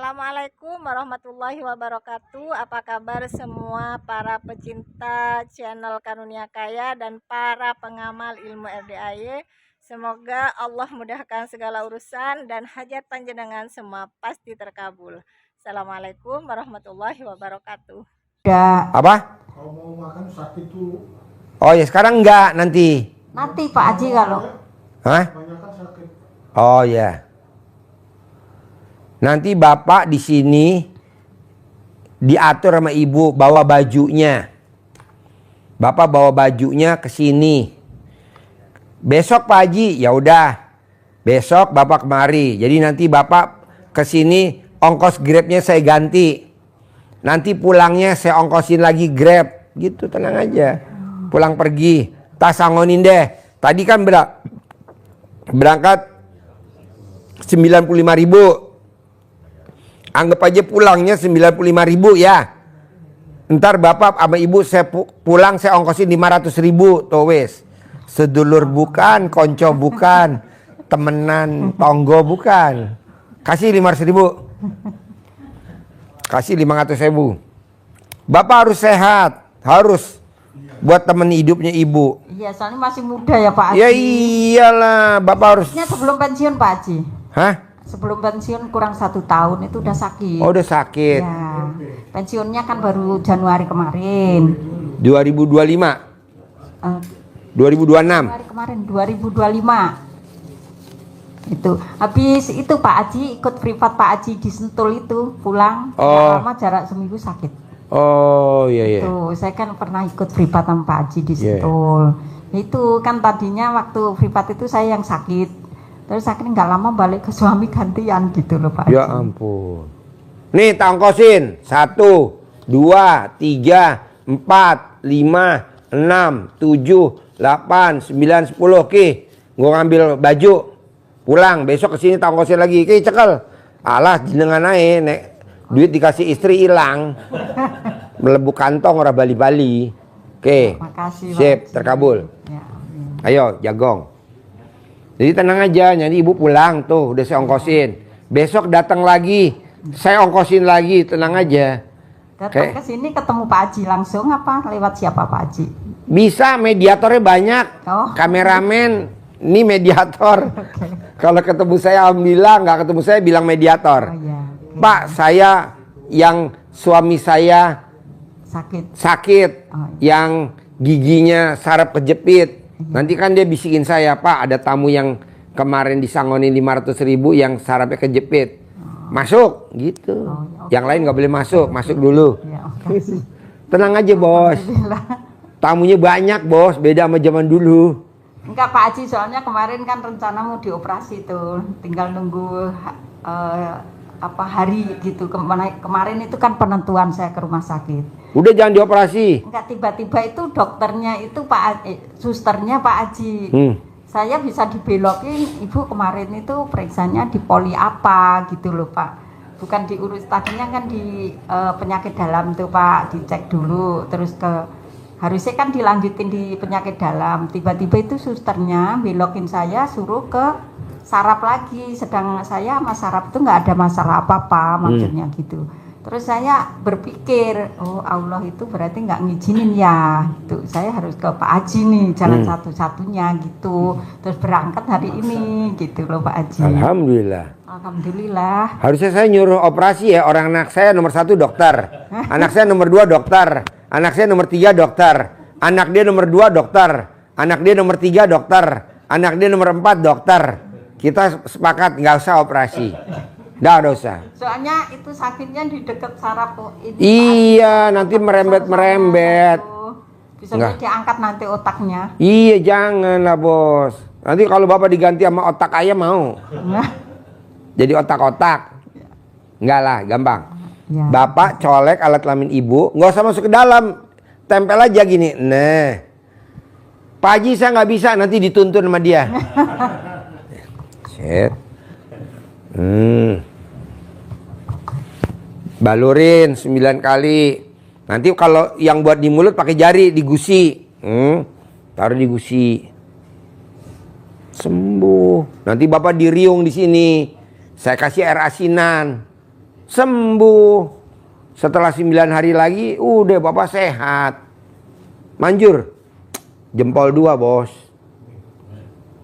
Assalamualaikum warahmatullahi wabarakatuh. Apa kabar semua para pecinta channel Karunia Kaya dan para pengamal ilmu RDAY? Semoga Allah mudahkan segala urusan dan hajat panjenengan semua pasti terkabul. Assalamualaikum warahmatullahi wabarakatuh. Apa? Kalau mau makan sakit tuh. Oh ya sekarang enggak nanti. Nanti Pak Haji kalau. Hah? Banyak kan sakit. Oh ya. Nanti bapak di sini diatur sama ibu bawa bajunya. Bapak bawa bajunya ke sini. Besok Pak Haji, ya udah. Besok bapak kemari. Jadi nanti bapak ke sini ongkos Grabnya saya ganti. Nanti pulangnya saya ongkosin lagi Grab. Gitu tenang aja. Pulang pergi. Tas sangonin deh. Tadi kan berangkat 95.000. Anggap aja pulangnya 95.000 ya. Ntar bapak sama ibu saya pulang saya ongkosin 500.000 tuh wes. Sedulur bukan, konco bukan, temenan, tonggo bukan. Kasih 500.000. Kasih 500.000. Bapak harus sehat, harus buat temen hidupnya ibu. Iya, soalnya masih muda ya Pak Haji. Ya iyalah, bapak harus. Sebelum pensiun Pak Haji. Hah? Sebelum pensiun kurang 1 tahun itu udah sakit. Oh udah sakit. Ya, pensiunnya kan baru Januari kemarin. 2025. 2026. Januari kemarin 2025. Itu habis itu Pak Haji ikut privat Pak Haji di Sentul itu pulang. Nggak lama jarak seminggu sakit. Oh iya iya. Tuh, saya kan pernah ikut privat sama Pak Haji di Iya. Sentul. Itu kan tadinya waktu privat itu saya yang sakit. Terus akhirnya nggak lama balik ke suami gantian gitu loh Pak Haji. Ya ampun. Nih tak ongkosin. 1, 2, 3, 4, 5, 6, 7, 8, 9, 10. Oke. Gua ngambil baju. Pulang. Besok kesini tak ongkosin lagi. Oke cekel. Alah jenengan aja. Nek duit dikasih istri hilang. Melebu kantong orang Bali-Bali. Oke. Makasih. Sip. Terkabul. Ya, amin. Ayo jagong. Jadi tenang aja, nanti ibu pulang tuh udah saya ongkosin. Besok datang lagi, saya ongkosin lagi, tenang aja. Datang ke sini ketemu Pak Haji langsung apa lewat siapa Pak Haji? Bisa, mediatornya banyak. Oh. Kameramen, ini mediator. Kalau ketemu saya alhamdulillah, nggak ketemu saya bilang mediator. Oh iya. Pak, saya yang suami saya sakit, Oh, iya. yang giginya saraf kejepit. Nanti kan dia bisikin saya, Pak ada tamu yang kemarin disangonin 500.000 yang sarafnya kejepit. Masuk gitu. Oh, ya, yang lain nggak boleh masuk, masuk dulu. Ya, makasih. Tenang aja bos. Alhamdulillah. Tamunya banyak bos, beda sama zaman dulu. Enggak Pak Haji, soalnya kemarin kan rencana mau dioperasi tuh, tinggal nunggu hari gitu. Kemarin itu kan penentuan saya ke rumah sakit. Udah jangan dioperasi. Enggak, tiba-tiba itu dokternya itu susternya Pak Haji. Saya bisa dibelokin, ibu kemarin itu periksanya di poli apa gitu loh Pak. Bukan diurus, tadinya kan di penyakit dalam tuh Pak, dicek dulu terus harusnya kan dilanjutin di penyakit dalam. Tiba-tiba itu susternya belokin saya suruh ke saraf lagi, sedang saya sama saraf itu nggak ada masalah apa-apa maksudnya gitu. Terus saya berpikir, oh Allah itu berarti nggak ngizinin ya, gitu. Saya harus ke Pak Haji nih, jalan satu-satunya gitu. Terus berangkat hari ini, gitu loh Pak Haji. Alhamdulillah. Alhamdulillah. Harusnya saya nyuruh operasi ya, orang anak saya nomor 1 dokter, anak saya nomor 2 dokter, anak saya nomor 3 dokter, anak dia nomor 2 dokter, anak dia nomor 3 dokter, anak dia nomor 4 dokter. Kita sepakat nggak usah operasi. Nggak usah. Soalnya itu sakitnya di dekat saraf ini. Iya, nanti merembet-merembet. Bisa diangkat nanti otaknya. Iya, jangan lah bos. Nanti kalau bapak diganti sama otak ayam mau. Jadi otak-otak. Enggak lah, gampang. Ya. Bapak colek alat kelamin ibu, nggak usah masuk ke dalam. Tempel aja gini. Nah, Pak Haji saya nggak bisa, nanti dituntun sama dia. Shit. Balurin 9 kali. Nanti kalau yang buat di mulut pakai jari digusi. Taruh di gusi. Sembuh. Nanti bapak diriung di sini. Saya kasih air asinan. sembuh. Setelah 9 hari lagi, udah Bapak sehat. Manjur. Jempol 2, Bos.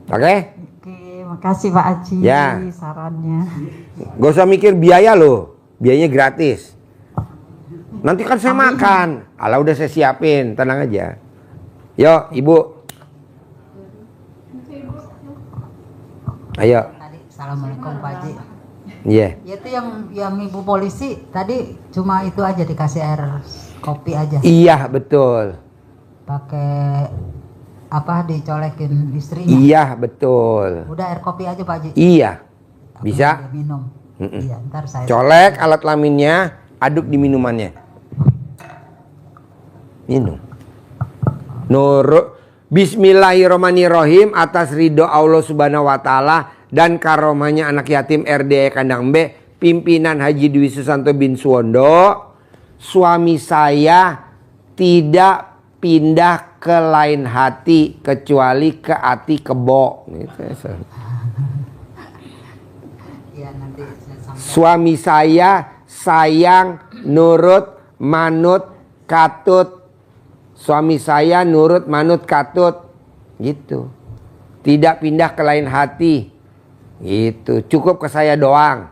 Oke? Oke, makasih Pak Haji Ya. sarannya. Gak usah mikir biaya loh. Biayanya gratis. Nanti kan saya makan. Alah udah saya siapin, tenang aja. Yuk, Ibu. Ayo. Tadi Assalamualaikum Pak Haji. Iya. Ya itu yang ibu polisi tadi cuma itu aja dikasih air kopi aja. Iya, betul. Pakai apa dicolekin istrinya. Iya, betul. Udah air kopi aja Pak Haji. Iya. Apa Bisa. dia minum. Iya, ntar saya Colek alat kelaminnya, aduk di minumannya. Minum. Bismillahirrahmanirrahim, atas ridho Allah Subhanahu wa taala dan karomahnya anak yatim RDA Kandang B, pimpinan Haji Dwi Susanto bin Suwondo, suami saya tidak pindah ke lain hati kecuali ke hati kebo. Iya, nanti saya sampaikan. Suami saya sayang, nurut, manut, katut. Suami saya nurut, manut, katut. Gitu. Tidak pindah ke lain hati. Gitu. Cukup ke saya doang.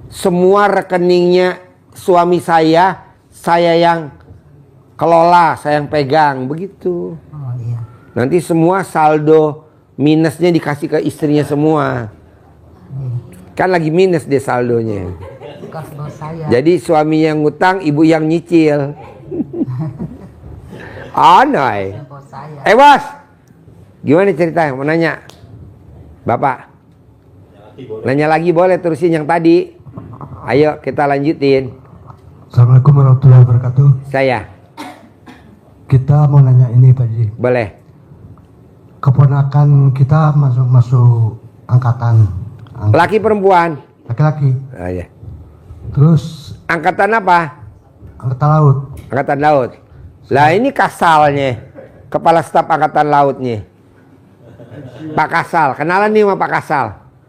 Semua rekeningnya suami saya yang kelola, saya yang pegang. Begitu. Oh iya. Nanti semua saldo minusnya dikasih ke istrinya semua. Kan lagi minus dia saldonya. Bekas bos saya. Jadi suami yang ngutang, ibu yang nyicil. Aneh. Bos saya. Bos, gimana ceritanya? Mau nanya? Bapak? Nanya lagi boleh, terusin yang tadi. Ayo kita lanjutin. Assalamualaikum warahmatullahi wabarakatuh. Saya, Kita mau nanya ini Pak Haji. boleh. Keponakan kita masuk angkatan. Laki perempuan? Laki-laki. Oh, iya. Terus Angkatan apa? angkatan laut. Angkatan laut. Lah ini kasalnya. Kepala staf angkatan lautnya. Pak Kasal. Kenalan nih sama Pak Kasal.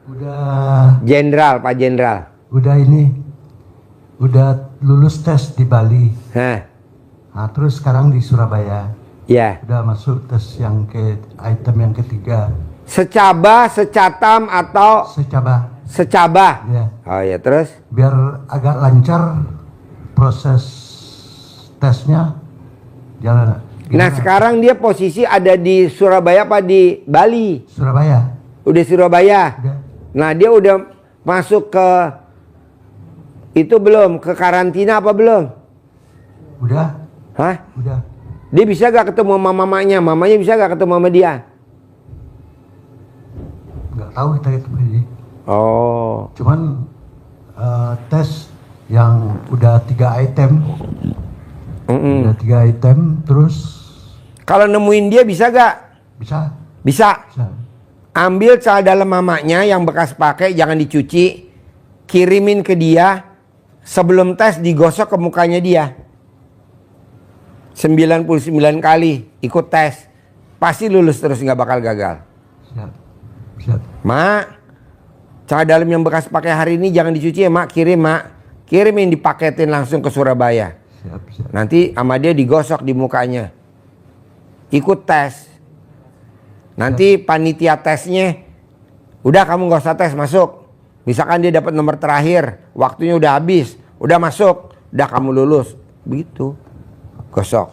Udah Jenderal, Pak Jenderal. udah lulus tes di Bali. Hah, Nah, terus sekarang di Surabaya. ya. Udah masuk tes yang item yang ketiga. Secaba, secatam atau Secaba. secaba? Ya. Oh ya, terus? Biar agak lancar proses tesnya jalan. Nah sekarang dia posisi ada di Surabaya apa di Bali? Surabaya. Udah Surabaya. Udah. Nah dia udah masuk ke itu belum? Ke karantina apa belum? Udah. Hah? Udah. Dia bisa gak ketemu sama mamanya? Mamanya bisa gak ketemu sama dia? Nggak tahu kita itu ini. Oh. Cuman tes yang udah 3 item. Udah 3 item terus Kalau nemuin dia bisa gak? bisa. Bisa. Bisa. Ambil celana dalam mamanya yang bekas pakai, jangan dicuci. Kirimin ke dia. Sebelum tes digosok ke mukanya dia. 99 kali ikut tes. Pasti lulus terus, nggak bakal gagal. Siap. Siap. Mak, celana dalam yang bekas pakai hari ini jangan dicuci ya mak. Kirim mak. Kirimin dipaketin langsung ke Surabaya. Siap. Siap. Nanti sama dia digosok di mukanya. Ikut tes. Nanti panitia tesnya, udah kamu nggak usah tes, masuk. Misalkan dia dapat nomor terakhir, waktunya udah habis, udah masuk, udah kamu lulus. Begitu. Gosok.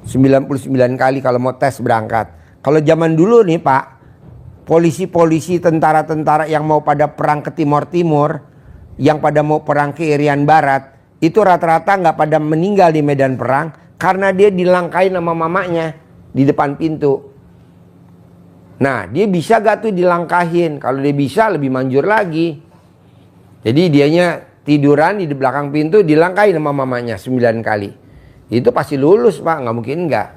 99 kali kalau mau tes berangkat. Kalau zaman dulu nih Pak, polisi-polisi, tentara-tentara yang mau pada perang ke Timur Timur, yang pada mau perang ke Irian Barat, itu rata-rata nggak pada meninggal di medan perang karena dia dilangkain sama mamanya di depan pintu. Nah, dia bisa gak tuh dilangkahin? Kalau dia bisa lebih manjur lagi. Jadi dianya tiduran di belakang pintu, dilangkahin sama mamanya 9 kali. Itu pasti lulus Pak, nggak mungkin nggak.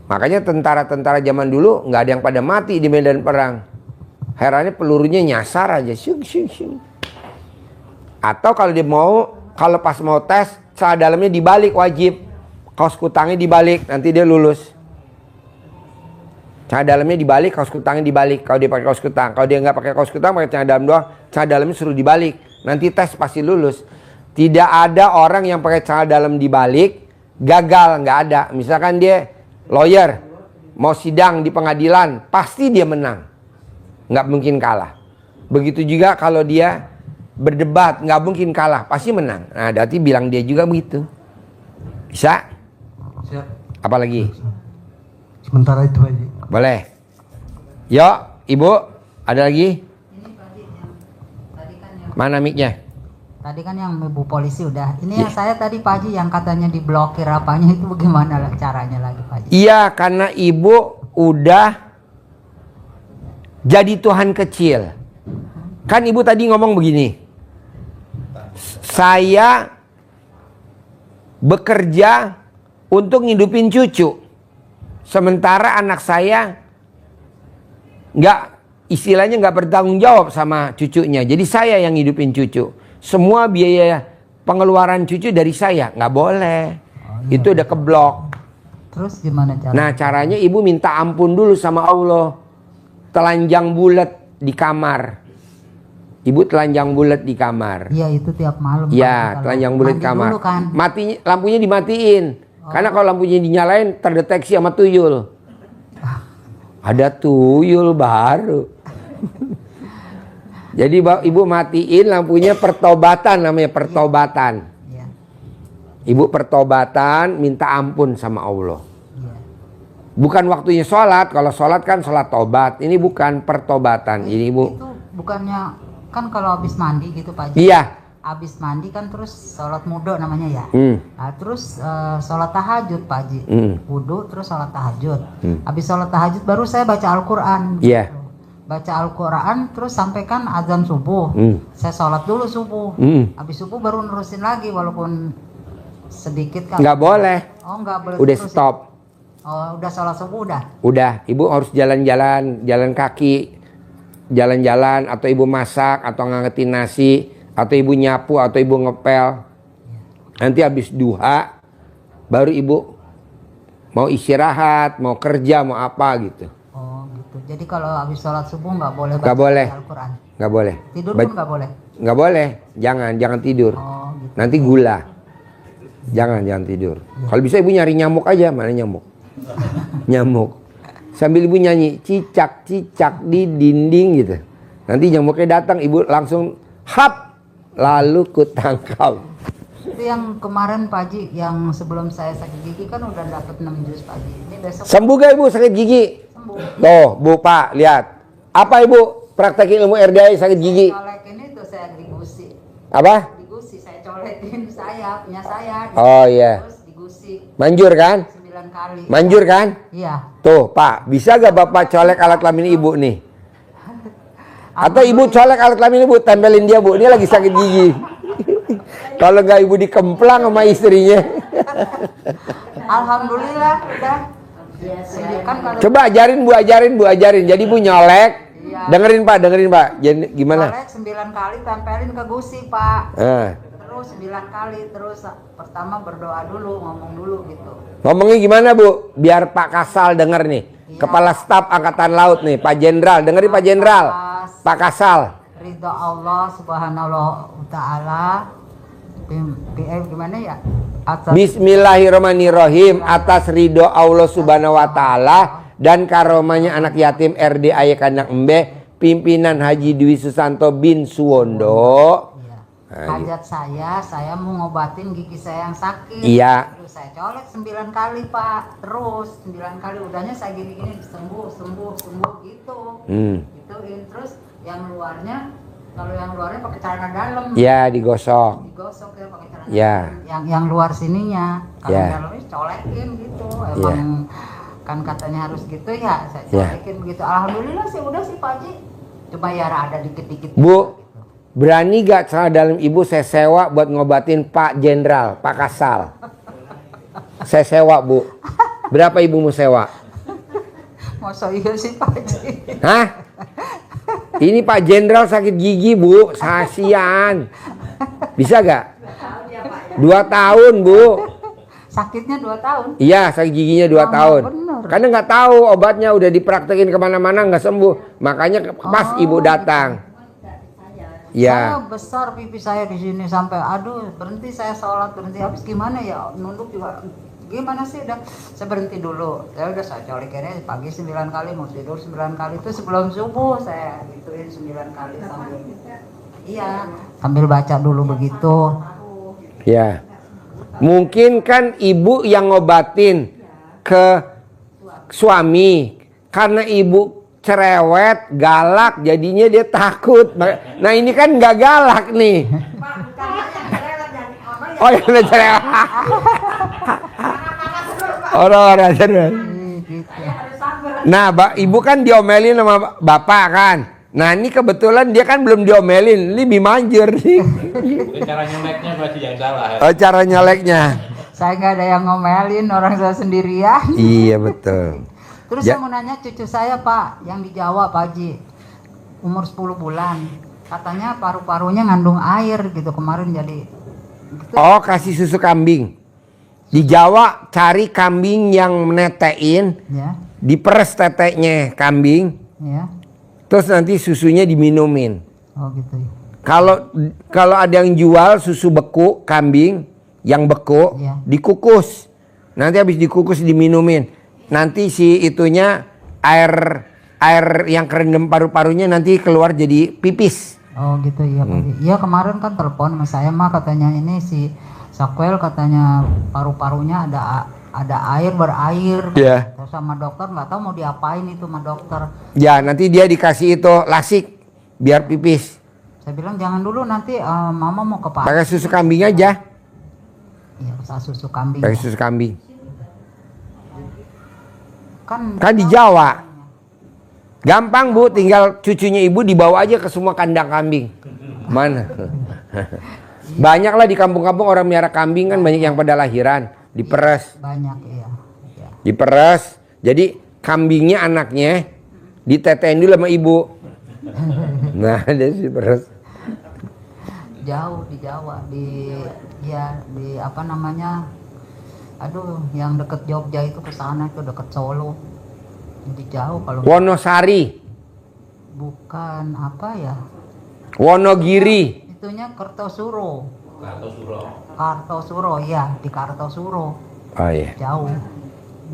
Makanya tentara-tentara zaman dulu nggak ada yang pada mati di medan perang. Herannya pelurunya nyasar aja. Syuk, syuk, syuk. Atau kalau dia mau, kalau pas mau tes, celana dalamnya dibalik wajib. Kaos kutangnya dibalik, nanti dia lulus. Celana dalamnya dibalik, kaos kutangnya dibalik. Kalau dia pakai kaos kutang, kalau dia nggak pakai kaos kutang, pakai celana dalam doang, celana dalamnya suruh dibalik. Nanti tes pasti lulus. Tidak ada orang yang pakai celana dalam dibalik gagal, nggak ada. Misalkan dia lawyer, mau sidang di pengadilan, pasti dia menang. Nggak mungkin kalah. Begitu juga kalau dia berdebat, nggak mungkin kalah, pasti menang. Nah, berarti bilang dia juga begitu. Bisa? Siap. Apalagi? Sementara itu Haji. Boleh. Yuk, Ibu, ada lagi? Ini tadi kan yang Mana mic-nya? tadi kan yang ibu polisi udah. Ini yang saya tadi Pak Haji yang katanya diblokir apanya itu bagaimana lah caranya lagi Pak Haji? Iya, karena Ibu udah jadi Tuhan kecil. Kan Ibu tadi ngomong begini. Saya bekerja untuk ngidupin cucu. Sementara anak saya istilahnya nggak bertanggung jawab sama cucunya. Jadi saya yang ngidupin cucu. Semua biaya pengeluaran cucu dari saya. Nggak boleh. Itu udah keblok. Terus gimana caranya? Nah, caranya Ibu minta ampun dulu sama Allah. Telanjang bulat di kamar. Ibu telanjang bulat di kamar. Iya itu tiap malam. Ya, Pak, telanjang kalau bulat di mandi kamar. dulu kan. Lampunya dimatiin. Karena kalau lampunya dinyalain terdeteksi sama tuyul. Ada tuyul baru. Jadi Ibu matiin lampunya, pertobatan namanya, pertobatan. Iya. Ibu pertobatan, minta ampun sama Allah. Iya. Bukan waktunya sholat. Kalau sholat kan sholat tobat. Ini bukan pertobatan. Ini Ibu. Itu bukannya kan kalau habis mandi gitu Pak Haji. Iya. Habis mandi kan terus sholat wudu namanya ya. Nah, terus sholat tahajud Pak Haji. Wudu terus sholat tahajud. Habis sholat tahajud baru saya baca Al-Quran. Iya. Baca Al-Quran terus sampaikan azan subuh. Saya sholat dulu subuh. Habis subuh baru nerusin lagi walaupun sedikit kan. Nggak boleh. Oh nggak boleh. Udah terusin. stop. Oh udah sholat subuh udah. Udah. Ibu harus jalan-jalan, jalan kaki, jalan-jalan, atau Ibu masak, atau ngangetin nasi, atau Ibu nyapu, atau Ibu ngepel. Nanti habis duha baru Ibu mau istirahat, mau kerja, mau apa gitu. Oh gitu. Jadi kalau habis sholat subuh nggak boleh baca Nggak boleh. Al-Quran. Nggak boleh. Tidur pun nggak boleh. Nggak boleh. Jangan tidur. Oh gitu. Nanti gula. Jangan tidur. Kalau bisa Ibu nyari nyamuk aja. Mana nyamuk? Nyamuk. Sambil Ibu nyanyi cicak-cicak di dinding gitu. Nanti nyamuknya datang, Ibu langsung hap, lalu kutangkap. Itu yang kemarin Pak Haji, yang sebelum saya sakit gigi kan udah dapat 6 juz Pak Haji. Ini besok Sembuh gak Ibu sakit gigi? sembuh. Tuh, Bu Pak, lihat. Apa Ibu praktekin ilmu RDI sakit gigi? Colek ini tuh saya digusi. Apa? Digusi, saya colekin saya, punya saya. Oh iya. Terus digusi Manjur kan? 9 kali. Manjur kan? Iya. Tuh Pak, bisa gak Bapak colek alat kelamin Ibu nih? Atau Ibu colek alat kelamin Ibu, tempelin dia Bu, dia lagi sakit gigi. Kalau nggak Ibu dikemplang sama istrinya. Alhamdulillah udah. Kan kalau Coba ajarin Bu, ajarin. Jadi Bu nyolek. Iya. Dengerin Pak. Jadi gimana? colek 9 kali tempelin ke gusi Pak. Nah, Terus 9 kali, terus pertama berdoa dulu, ngomong dulu gitu. ngomongnya gimana Bu? Biar Pak Kasal denger nih. Iya. Kepala Staf Angkatan Laut nih, Pak Jenderal. Dengerin Pak Jenderal. Pak Kasal. Ridho Allah subhanahu wa ta'ala. Gimana ya? Bismillahirrahmanirrahim. Atas ridho Allah subhanahu wa ta'ala dan karomanya anak yatim RDAY Kandang Embe, pimpinan Haji Dwi Susanto bin Suwondo. Iya. Hajat saya mau ngobatin gigi saya yang sakit. Iya. Terus saya colek 9 kali Pak. Terus 9 kali udahnya saya gini-gini sembuh gitu. Gituin. Terus yang luarnya, kalau yang luarnya pakai celana dalam. Ya, digosok. Digosok ya pakai celana Ya. dalam. Yang luar sininya. Kalau Ya. dalamnya colekin gitu. Emang kan katanya harus gitu ya, saya colekin begitu. Alhamdulillah sih udah sih Pak Haji. Cuma ya ada dikit-dikit. Bu, berani gak celana dalam Ibu saya sewa buat ngobatin Pak Jenderal, Pak Kasal? Saya sewa Bu. Berapa Ibu mau sewa? Masa iya sih Pak Haji? Hah? Ini Pak Jenderal sakit gigi Bu, kasihan. Bisa gak? 2 tahun Bu. Sakitnya 2 tahun. Iya, sakit giginya 2 Lama tahun. bener. Karena nggak tahu obatnya udah dipraktekin kemana-mana nggak sembuh. Makanya pas ibu datang. Saya Ya, besar pipi saya di sini sampai aduh berhenti saya sholat berhenti habis gimana ya nunduk juga gimana sih udah saya berhenti dulu saya colek ini pagi 9 kali mau tidur 9 kali itu sebelum subuh saya gituin 9 kali sambil iya sambil baca dulu begitu ya. Mungkin kan ibu yang ngobatin ke suami karena ibu cerewet, galak, jadinya dia takut. Nah ini kan nggak galak nih. Oh ya udah cerewet. Orang-orang cerewet. Nah, ibu kan diomelin sama bapak kan. Nah ini kebetulan dia kan belum diomelin, ini lebih manjur nih. Cara nyeleknya berarti yang salah ya? Oh, cara nyeleknya. saya nggak ada yang ngomelin orang saya sendirian. Iya betul. Terus Ya. saya mau nanya cucu saya Pak yang di Jawa Pak Haji umur 10 bulan katanya paru-parunya ngandung air gitu kemarin jadi gitu. Oh, kasih susu kambing. Di Jawa cari kambing yang menetein, Ya diperes teteknya kambing, ya terus nanti susunya diminumin. oh gitu ya. Kalau ada yang jual susu beku kambing yang beku, Iya. dikukus. Nanti habis dikukus diminumin. Nanti si itunya air yang kerendam paru-parunya nanti keluar jadi pipis. Oh gitu ya Pak Haji. Iya kemarin kan telepon sama saya mah katanya ini si Sakwel katanya paru-parunya ada air berair. Iya. Terus sama dokter nggak tahu mau diapain itu sama dokter. Ya nanti dia dikasih itu lasik biar pipis. Saya bilang jangan dulu nanti mama mau ke Pak. Pakai susu kambing aja. Iya usah susu kambing. Pakai susu kambing. Kan Di Jawa. Gampang Bu, tinggal cucunya ibu dibawa aja ke semua kandang kambing. Mana? Banyak lah di kampung-kampung orang miara kambing kan banyak yang pada lahiran. Diperes. banyak iya. Ya. Diperes. Jadi kambingnya anaknya ditetein dulu sama ibu. Nah, dia diperes. Jauh di Jawa di apa namanya aduh yang deket Jogja itu ke sana itu deket Solo jadi jauh kalau Wonosari, bukan apa ya Wonogiri. itunya Kertosuro Kartosuro. ya di Kartosuro Oh iya. jauh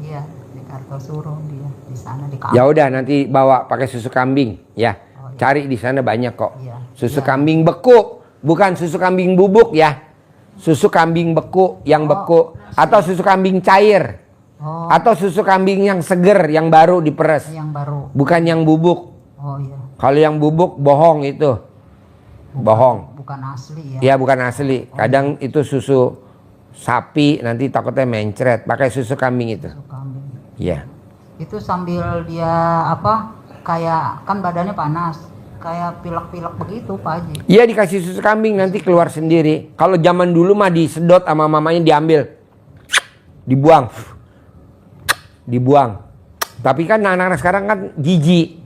iya di Kartosuro dia di sana di kampung Ya udah nanti bawa pakai susu kambing ya. Oh, iya. Cari di sana banyak kok. Iya. Susu Iya. kambing beku, bukan susu kambing bubuk ya. Susu kambing beku yang beku atau susu kambing cair. oh Atau susu kambing yang seger yang baru diperes. yang baru Bukan yang bubuk. oh iya Kalau yang bubuk bohong itu. Bohong. bukan asli Ya ya bukan asli. Kadang itu susu sapi nanti takutnya mencret. Pakai susu kambing itu. susu kambing Iya. itu sambil dia apa kayak kan badannya panas kayak pilek-pilek begitu Pak Haji. Iya dikasih susu kambing nanti keluar sendiri. Kalau zaman dulu mah disedot sama mamanya diambil. Dibuang. Dibuang. Tapi kan anak-anak sekarang kan jijik.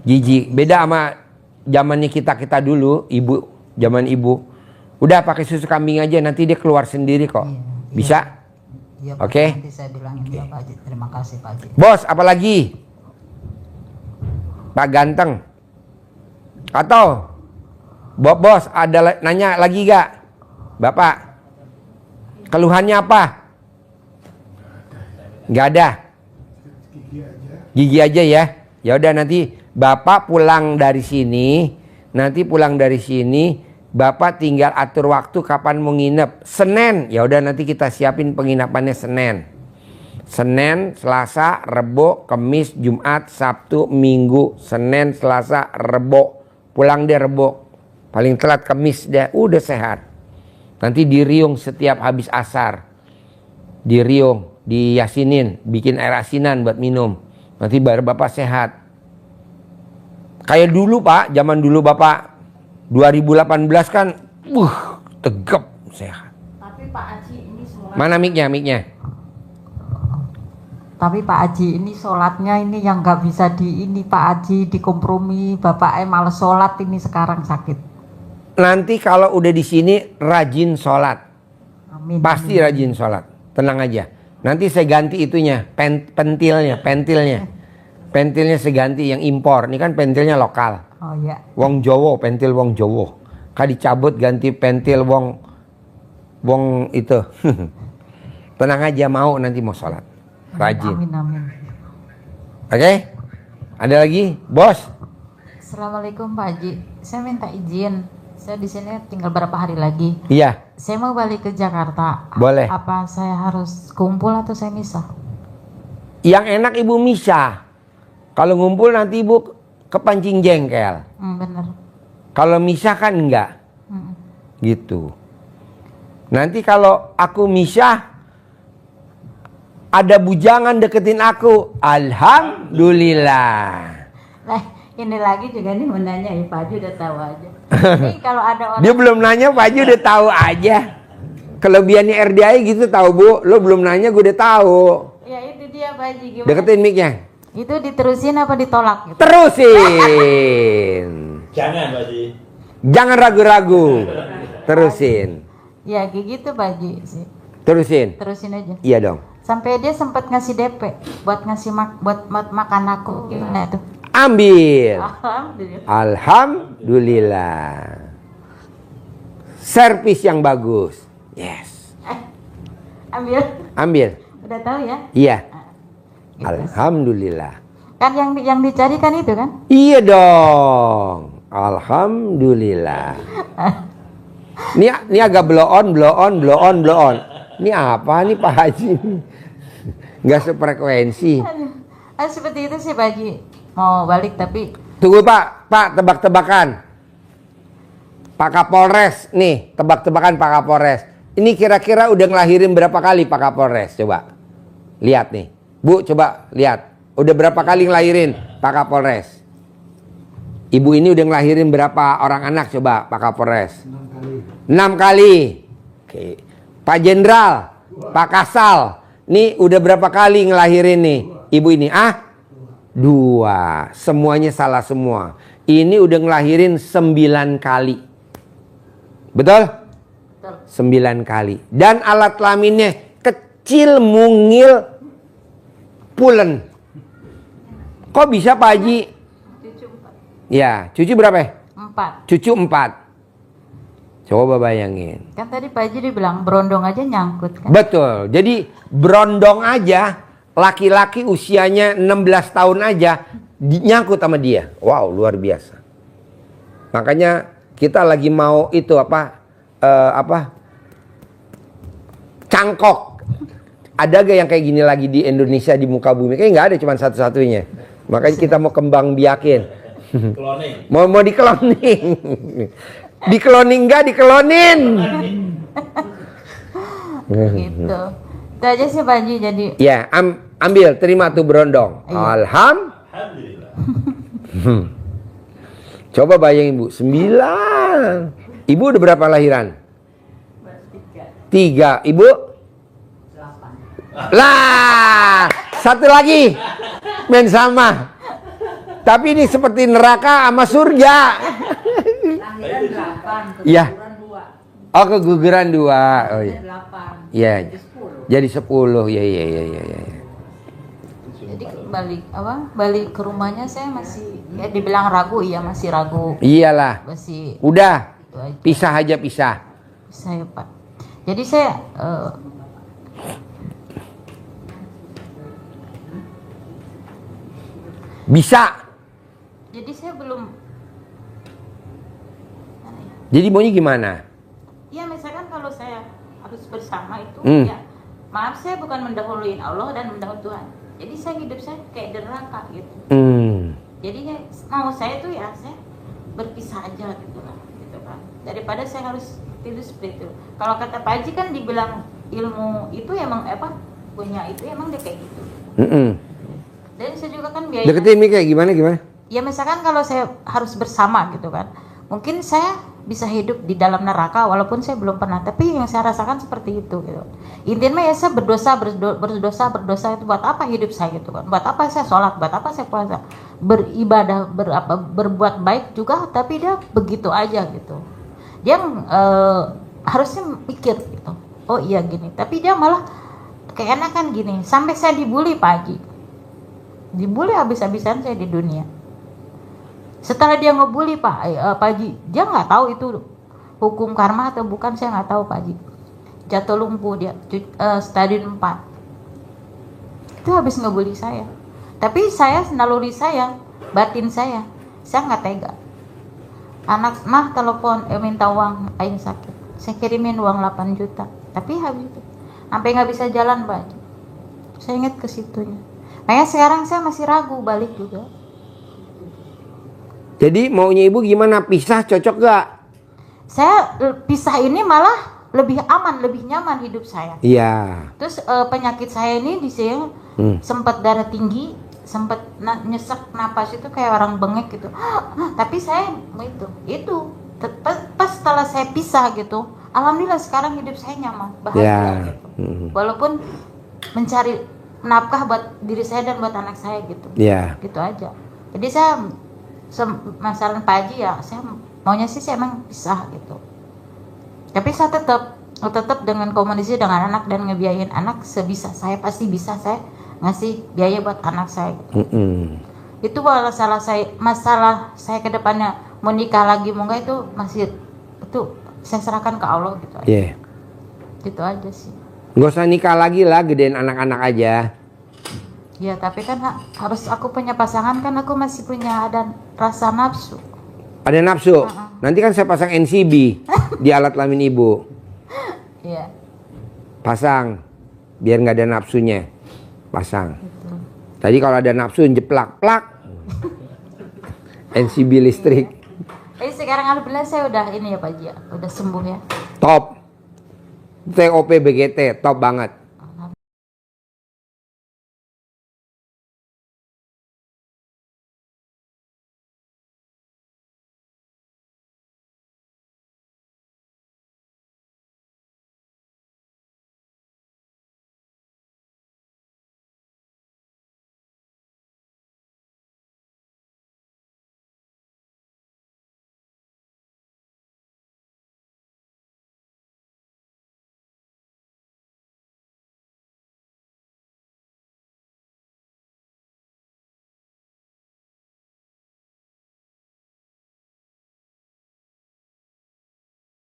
Jijik. Beda sama zamannya kita dulu, ibu, zaman ibu. Udah pakai susu kambing aja nanti dia keluar sendiri kok. Iya, Bisa? Iya, Pak. Oke. Nanti saya bilangin ya Pak Haji. Terima kasih Pak Haji. Bos, apalagi? Pak Ganteng. Atau bos ada nanya lagi gak? Bapak, keluhannya apa? Gak ada. Gigi aja ya. Ya udah nanti Bapak pulang dari sini. Nanti pulang dari sini, Bapak tinggal atur waktu kapan mau nginep. Senin, ya udah nanti kita siapin penginapannya Senin. Senin, Selasa, Rebo, Kamis, Jumat, Sabtu, Minggu, Senin, Selasa, Rebo. Pulang dia Rebo. Paling telat Kamis dia udah sehat. Nanti diriung setiap habis asar. Diriung, diyasinin, bikin air asinan buat minum. Nanti baru Bapak sehat. Kayak dulu Pak, zaman dulu Bapak 2018 kan tegap sehat. Tapi Pak Haji ini semua Mana mic-nya? Tapi Pak Haji ini sholatnya ini yang nggak bisa di ini Pak Haji dikompromi. Bapak males sholat ini sekarang sakit. Nanti kalau udah di sini rajin sholat. Amin. Pasti rajin sholat. Tenang aja. Nanti saya ganti itunya, pentilnya. Pentilnya saya ganti yang impor. Ini kan pentilnya lokal. Oh ya. Wong Jowo, pentil Wong Jowo. Kali dicabut ganti pentil Wong itu. Tenang aja, mau nanti mau sholat. Rajin. Amin amin. Oke? Ada lagi, bos? Assalamualaikum Pak Haji, saya minta izin. Saya di sini tinggal berapa hari lagi. Iya, Saya mau balik ke Jakarta. Boleh. Apa saya harus kumpul atau saya misah? yang enak ibu misah. Kalau ngumpul nanti ibu kepancing jengkel. Bener. Kalau misah kan enggak. Hmm. Gitu. Nanti kalau aku misah, ada bujangan deketin aku. Alhamdulillah. Nah, ini lagi juga nih menanya ya Pak Haji udah tahu aja. Ini kalau ada orang Dia belum nanya, Pak Haji udah tahu aja. Kelebihannya RDI gitu tahu Bu. Lo belum nanya, gue udah tahu. ya itu dia Pak Haji gimana? Deketin mic-nya. Itu diterusin apa ditolak gitu? Terusin. Jangan Pak Haji. Jangan ragu-ragu. Terusin. Ya kayak gitu Pak Haji sih. Terusin. Terusin aja. Iya dong. Sampai dia sempat ngasih DP buat ngasih buat makan aku. Gimana itu? Ambil. Alhamdulillah. Alhamdulillah. Servis yang bagus. Yes. Ambil. Ambil. Udah tahu ya? Iya. Alhamdulillah. Kan yang dicari kan itu kan? Iya dong. Alhamdulillah. Ini agak blow on. Ini apa nih Pak Haji? Nggak sefrekuensi. Seperti itu sih Pak Haji. Mau balik tapi Tunggu Pak tebak-tebakan. Pak Kapolres nih, tebak-tebakan Pak Kapolres. Ini kira-kira udah ngelahirin berapa kali Pak Kapolres? Coba lihat nih, Bu, coba lihat. Udah berapa kali ngelahirin Pak Kapolres? Ibu ini udah ngelahirin berapa orang anak? Coba Pak Kapolres. 6 kali. Oke. Pak Jenderal, Pak Kasal, nih udah berapa kali ngelahirin nih ibu ini? 2. Semuanya salah semua. Ini udah ngelahirin 9 kali. Betul? 9 kali. Dan alat kelaminnya kecil, mungil, pulen. Kok bisa Pak Haji? Ya, cucu berapa? 4. Cucu 4. Coba bayangin. Kan tadi Pak Haji dibilang berondong aja nyangkut kan? Betul. Jadi berondong aja, laki-laki usianya 16 tahun aja nyangkut sama dia. Wow, luar biasa. Makanya kita lagi mau itu cangkok. Ada gak yang kayak gini lagi di Indonesia di muka bumi? Kayaknya nggak ada, cuma satu-satunya. Makanya kita mau kembang biakin. Cloning. mau dikloning. Dikloning nggak diklonin. Gitu. Itu aja sih Pak Haji jadi Ya, ambil, terima tuh berondong. Iya. Alhamdulillah. Coba bayangin Bu, 9. Ibu udah berapa lahiran? 3. Ibu? 8. Lah, satu lagi. Men sama. Tapi ini seperti neraka sama surga. Lahiran 8, Iya. keguguran 2. Oh, keguguran 2. Oh iya. 8. Iya. Jadi 10. Jadi 10. Iya. jadi balik ke rumahnya saya masih ya dibilang ragu ya masih ragu. Iyalah. Masih Udah. itu aja. Pisah aja pisah. Saya Pak. Jadi saya Bisa. jadi saya belum Jadi maunya gimana? ya misalkan kalau saya harus bersama itu Hmm. ya maaf saya bukan mendahului Allah dan mendahului Tuhan. Jadi saya hidup saya kayak di neraka gitu. Jadi ya, mau saya tuh ya saya berpisah aja gitu lah, gitu kan. Daripada saya harus tidur seperti itu. Kalau kata Pak Haji kan dibilang ilmu itu emang punya itu emang dia kayak gitu. Dan saya juga kan biaya. Deketin mic kayak gimana? Ya misalkan kalau saya harus bersama gitu kan, mungkin saya bisa hidup di dalam neraka walaupun saya belum pernah, tapi yang saya rasakan seperti itu gitu. Intinya ya saya berdosa itu buat apa hidup saya gitu kan? Buat apa saya sholat? Buat apa saya puasa? Beribadah, berbuat baik juga, tapi dia begitu aja gitu. Dia harusnya mikir gitu. Oh iya gini, tapi dia malah keenakan gini, sampai saya dibully Pak Haji. Dibully habis-habisan saya di dunia. Setelah dia ngebully Pak Haji, dia nggak tahu itu hukum karma atau bukan, saya nggak tahu Pak Haji. Jatuh lumpuh dia, stadium 4. Itu habis ngebully saya. Tapi saya, naluri saya, batin saya nggak tega. Anak mah telepon, minta uang, aing sakit. Saya kirimin uang 8 juta. Tapi habis itu, sampai nggak bisa jalan Pak Haji. Saya ingat ke situnya. Makanya sekarang saya masih ragu balik juga. Jadi maunya ibu gimana? Pisah cocok gak? Saya pisah ini malah lebih aman, lebih nyaman hidup saya. Iya. Terus penyakit saya ini di sini sempat darah tinggi, sempat nyesek napas itu kayak orang bengek gitu. Tapi saya itu pas setelah saya pisah gitu, alhamdulillah sekarang hidup saya nyaman, bahagia Ya. gitu. Walaupun mencari nafkah buat diri saya dan buat anak saya gitu. Iya. Gitu aja. Jadi saya masalah Pak Haji ya, saya maunya sih saya emang pisah gitu. Tapi saya tetap dengan komunikasi dengan anak dan ngebiayain anak sebisa saya, pasti bisa saya ngasih biaya buat anak saya gitu. Itu masalah saya ke depannya mau nikah lagi mau enggak, itu masih itu saya serahkan ke Allah gitu aja. Iya. Gitu aja sih. Gak usah nikah lagi lah, gedein anak-anak aja. Ya tapi kan harus aku punya pasangan, kan aku masih punya ada rasa nafsu. Ada nafsu? Nanti kan saya pasang NCB di alat kelamin ibu. Iya. Pasang, biar nggak ada nafsunya. Pasang. Gitu. Tadi kalau ada nafsu jeplak, plak. NCB listrik. Tapi sekarang alhamdulillah saya udah ini ya Pak Haji ya, udah sembuh ya. Top. TOP BGT, top banget.